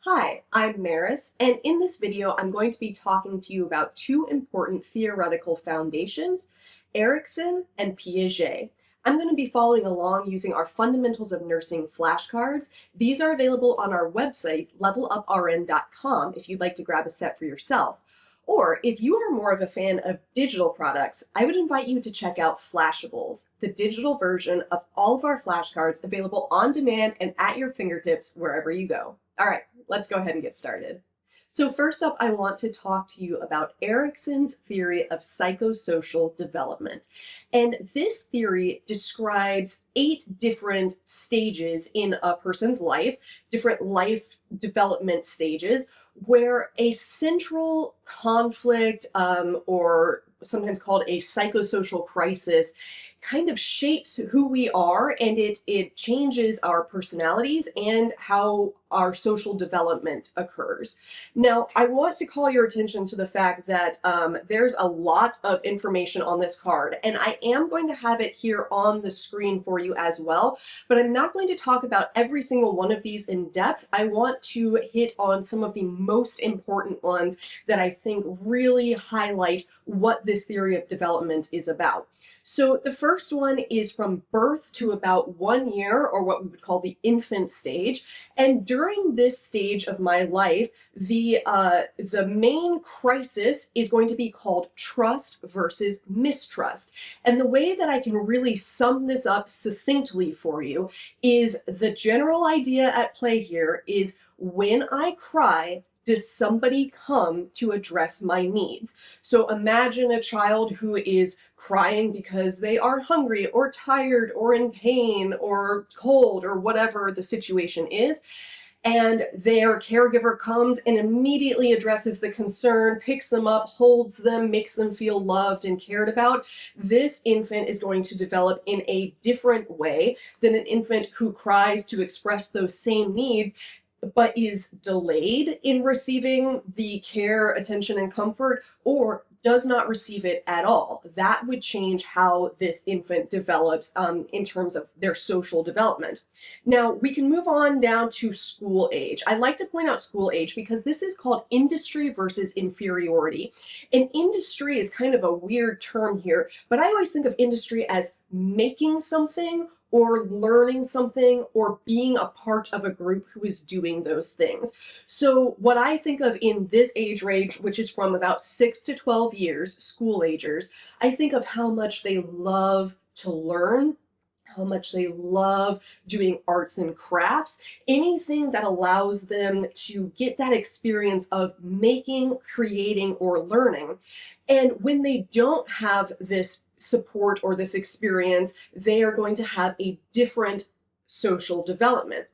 Hi, I'm Meris, and in this video I'm going to be talking to you about two important theoretical foundations, Erikson and Piaget. I'm going to be following along using our Fundamentals of Nursing flashcards. These are available on our website, leveluprn.com, if you'd like to grab a set for yourself. Or if you are more of a fan of digital products, I would invite you to check out Flashables, the digital version of all of our flashcards available on demand and at your fingertips wherever you go. All right, let's go ahead and get started. So first up, I want to talk to you about Erikson's theory of psychosocial development. And this theory describes 8 different stages in a person's life, different life development stages, where a central conflict, or sometimes called a psychosocial crisis, kind of shapes who we are, and it changes our personalities and how our social development occurs. Now, I want to call your attention to the fact that there's a lot of information on this card, and I am going to have it here on the screen for you as well, but I'm not going to talk about every single one of these in depth. I want to hit on some of the most important ones that I think really highlight what this theory of development is about. So the first one is from birth to about 1 year, or what we would call the infant stage. And during this stage of my life, the main crisis is going to be called trust versus mistrust. And the way that I can really sum this up succinctly for you is the general idea at play here is when I cry, does somebody come to address my needs? So imagine a child who is crying because they are hungry or tired or in pain or cold or whatever the situation is, and their caregiver comes and immediately addresses the concern, picks them up, holds them, makes them feel loved and cared about. This infant is going to develop in a different way than an infant who cries to express those same needs but is delayed in receiving the care, attention, and comfort, or does not receive it at all. That would change how this infant develops in terms of their social development. Now, we can move on down to school age. I like to point out school age because this is called industry versus inferiority. And industry is kind of a weird term here, but I always think of industry as making something or learning something, or being a part of a group who is doing those things. So what I think of in this age range, which is from about 6 to 12 years, school agers, I think of how much they love to learn, how much they love doing arts and crafts, anything that allows them to get that experience of making, creating, or learning. And when they don't have this support or this experience, they are going to have a different social development.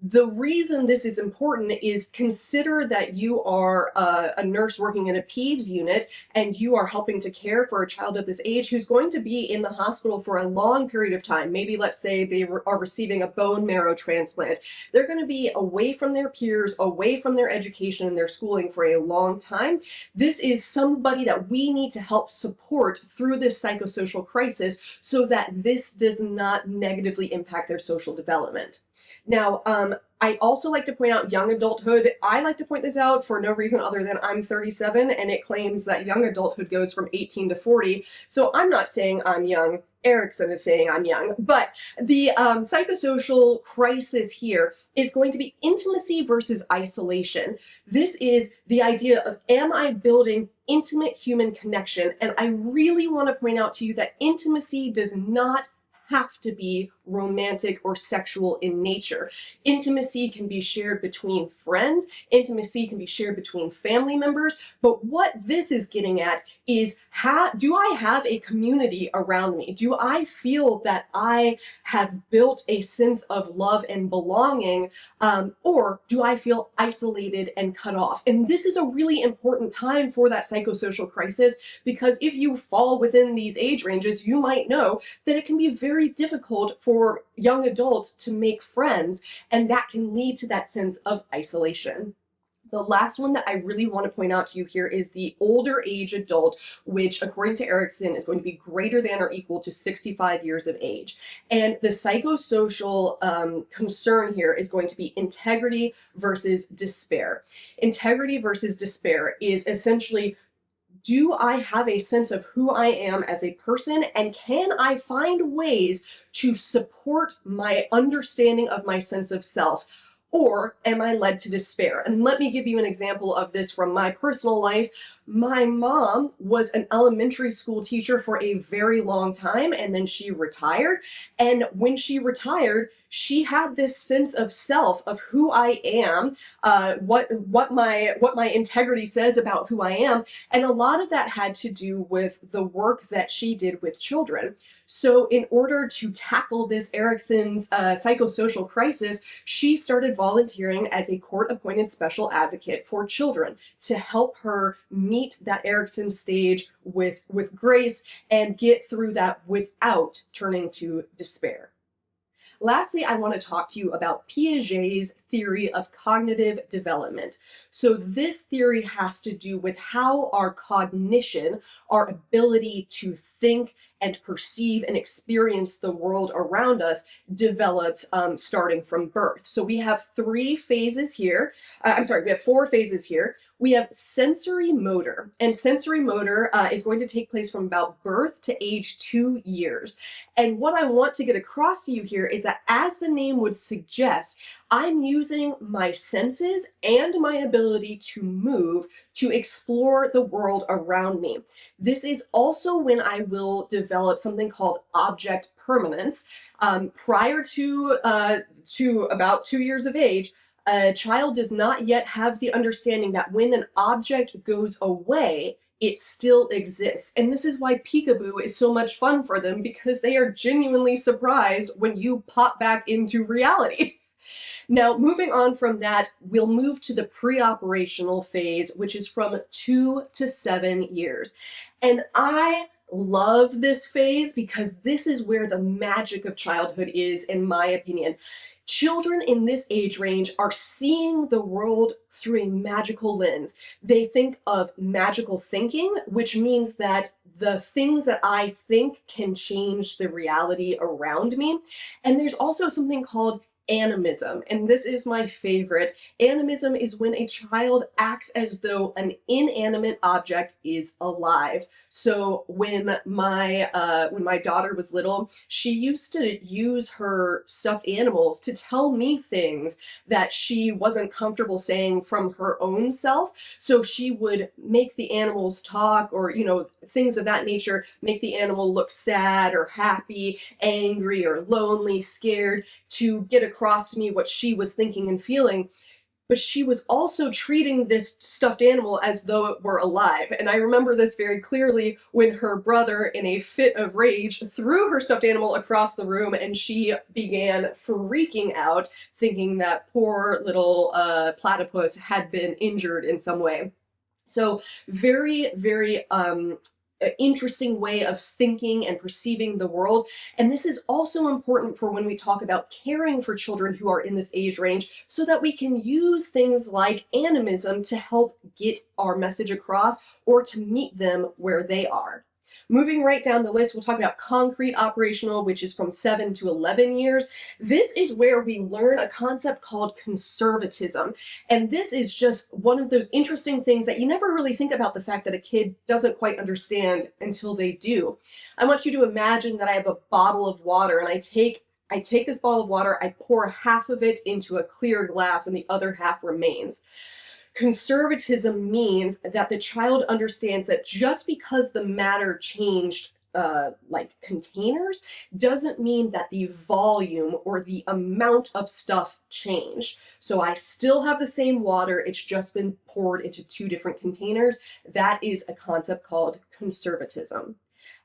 The reason this is important is consider that you are a nurse working in a PEDS unit and you are helping to care for a child of this age who's going to be in the hospital for a long period of time. Maybe let's say they are receiving a bone marrow transplant. They're going to be away from their peers, away from their education and their schooling for a long time. This is somebody that we need to help support through this psychosocial crisis so that this does not negatively impact their social development. Now, I also like to point out young adulthood. I like to point this out for no reason other than I'm 37 and it claims that young adulthood goes from 18 to 40. So I'm not saying I'm young. Erikson is saying I'm young, but the psychosocial crisis here is going to be intimacy versus isolation. This is the idea of, am I building intimate human connection? And I really want to point out to you that intimacy does not have to be romantic or sexual in nature. Intimacy can be shared between friends, intimacy can be shared between family members, but what this is getting at is, do I have a community around me? Do I feel that I have built a sense of love and belonging, or do I feel isolated and cut off? And this is a really important time for that psychosocial crisis, because if you fall within these age ranges, you might know that it can be very difficult for young adults to make friends, and that can lead to that sense of isolation. The last one that I really want to point out to you here is the older age adult, which according to Erikson is going to be greater than or equal to 65 years of age. And the psychosocial concern here is going to be integrity versus despair. Integrity versus despair is essentially, do I have a sense of who I am as a person, and can I find ways to support my understanding of my sense of self? Or am I led to despair? And let me give you an example of this from my personal life. My mom was an elementary school teacher for a very long time, and then she retired. And when she retired, she had this sense of self, of who I am, what my integrity says about who I am, and a lot of that had to do with the work that she did with children. So in order to tackle this Erikson's psychosocial crisis, she started volunteering as a court-appointed special advocate for children to help her meet that Erikson stage with grace and get through that without turning to despair. Lastly, I want to talk to you about Piaget's theory of cognitive development. So this theory has to do with how our cognition, our ability to think and perceive and experience the world around us, develops starting from birth. So we have we have 4 phases here. We have sensory motor, and sensory motor is going to take place from about birth to age 2 years. And what I want to get across to you here is that, as the name would suggest, I'm using my senses and my ability to move to explore the world around me. This is also when I will develop something called object permanence. Prior to about 2 years of age, a child does not yet have the understanding that when an object goes away, it still exists. And this is why peekaboo is so much fun for them, because they are genuinely surprised when you pop back into reality. Now, moving on from that, we'll move to the pre-operational phase, which is from 2 to 7 years. And I love this phase because this is where the magic of childhood is, in my opinion. Children in this age range are seeing the world through a magical lens. They think of magical thinking, which means that the things that I think can change the reality around me. And there's also something called animism, and this is my favorite. Animism is when a child acts as though an inanimate object is alive. So when my daughter was little, she used to use her stuffed animals to tell me things that she wasn't comfortable saying from her own self. So she would make the animals talk, or things of that nature, make the animal look sad or happy, angry or lonely, scared, to get across to me what she was thinking and feeling. But she was also treating this stuffed animal as though it were alive. And I remember this very clearly when her brother, in a fit of rage, threw her stuffed animal across the room, and she began freaking out, thinking that poor little platypus had been injured in some way. So very, very interesting way of thinking and perceiving the world. And this is also important for when we talk about caring for children who are in this age range, so that we can use things like animism to help get our message across, or to meet them where they are. Moving right down the list, we'll talk about concrete operational, which is from 7 to 11 years. This is where we learn a concept called conservatism. And this is just one of those interesting things that you never really think about, the fact that a kid doesn't quite understand until they do. I want you to imagine that I have a bottle of water, and I take this bottle of water, I pour half of it into a clear glass, and the other half remains. Conservatism means that the child understands that just because the matter changed like containers, doesn't mean that the volume or the amount of stuff changed. So I still have the same water, it's just been poured into 2 different containers. That is a concept called conservatism.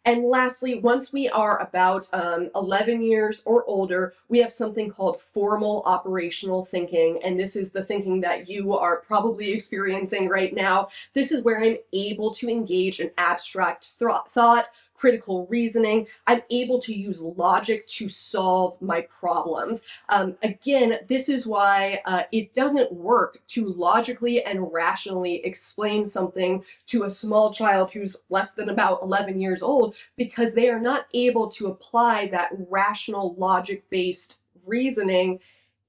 And lastly, once we are about 11 years or older, we have something called formal operational thinking. And this is the thinking that you are probably experiencing right now. This is where I'm able to engage in abstract thought, critical reasoning. I'm able to use logic to solve my problems. Again, this is why it doesn't work to logically and rationally explain something to a small child who's less than about 11 years old, because they are not able to apply that rational, logic-based reasoning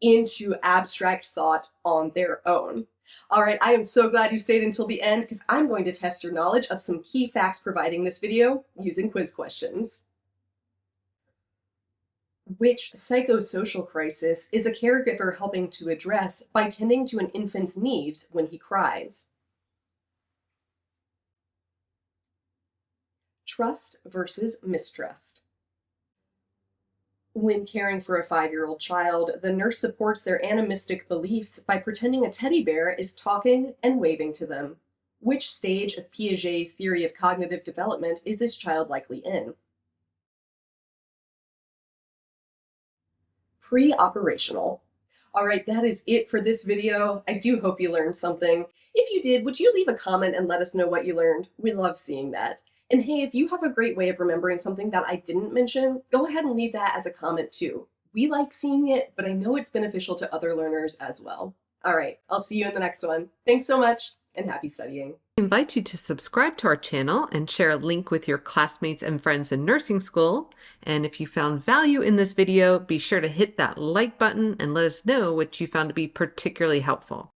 into abstract thought on their own. All right, I am so glad you stayed until the end, because I'm going to test your knowledge of some key facts providing this video using quiz questions. Which psychosocial crisis is a caregiver helping to address by tending to an infant's needs when he cries? Trust versus mistrust. When caring for a 5-year-old child, the nurse supports their animistic beliefs by pretending a teddy bear is talking and waving to them. Which stage of Piaget's theory of cognitive development is this child likely in? Pre-operational. All right, that is it for this video. I do hope you learned something. If you did, would you leave a comment and let us know what you learned? We love seeing that. And hey, if you have a great way of remembering something that I didn't mention, go ahead and leave that as a comment too. We like seeing it, but I know it's beneficial to other learners as well. All right, I'll see you in the next one. Thanks so much, and happy studying. I invite you to subscribe to our channel and share a link with your classmates and friends in nursing school. And if you found value in this video, be sure to hit that like button and let us know what you found to be particularly helpful.